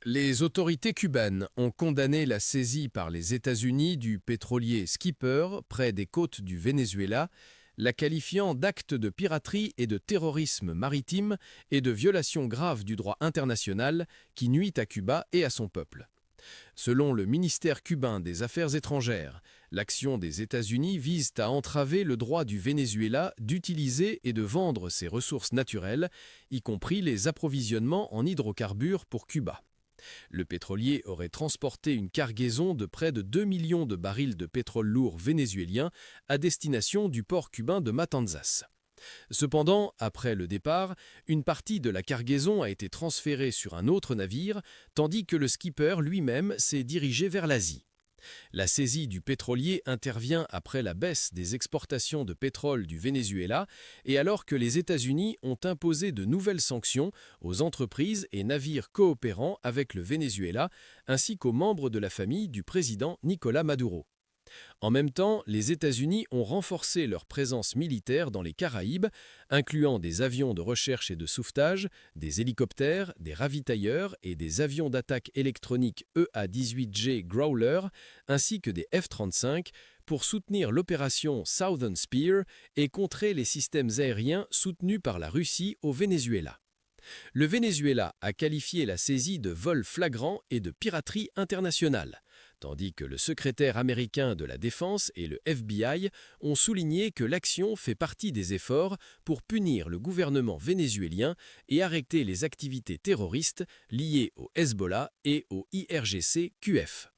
Les autorités cubaines ont condamné la saisie par les États-Unis du pétrolier Skipper près des côtes du Venezuela, la qualifiant d'acte de piraterie et de terrorisme maritime et de violation grave du droit international qui nuit à Cuba et à son peuple. Selon le ministère cubain des Affaires étrangères, l'action des États-Unis vise à entraver le droit du Venezuela d'utiliser et de vendre ses ressources naturelles, y compris les approvisionnements en hydrocarbures pour Cuba. Le pétrolier aurait transporté une cargaison de près de 2 millions de barils de pétrole lourd vénézuélien à destination du port cubain de Matanzas. Cependant, après le départ, une partie de la cargaison a été transférée sur un autre navire, tandis que le skipper lui-même s'est dirigé vers l'Asie. La saisie du pétrolier intervient après la baisse des exportations de pétrole du Venezuela et alors que les États-Unis ont imposé de nouvelles sanctions aux entreprises et navires coopérant avec le Venezuela ainsi qu'aux membres de la famille du président Nicolás Maduro. En même temps, les États-Unis ont renforcé leur présence militaire dans les Caraïbes, incluant des avions de recherche et de sauvetage, des hélicoptères, des ravitailleurs et des avions d'attaque électronique EA-18G Growler, ainsi que des F-35, pour soutenir l'opération Southern Spear et contrer les systèmes aériens soutenus par la Russie au Venezuela. Le Venezuela a qualifié la saisie de vol flagrant et de piraterie internationale, tandis que le secrétaire américain de la Défense et le FBI ont souligné que l'action fait partie des efforts pour punir le gouvernement vénézuélien et arrêter les activités terroristes liées au Hezbollah et au IRGC-QF.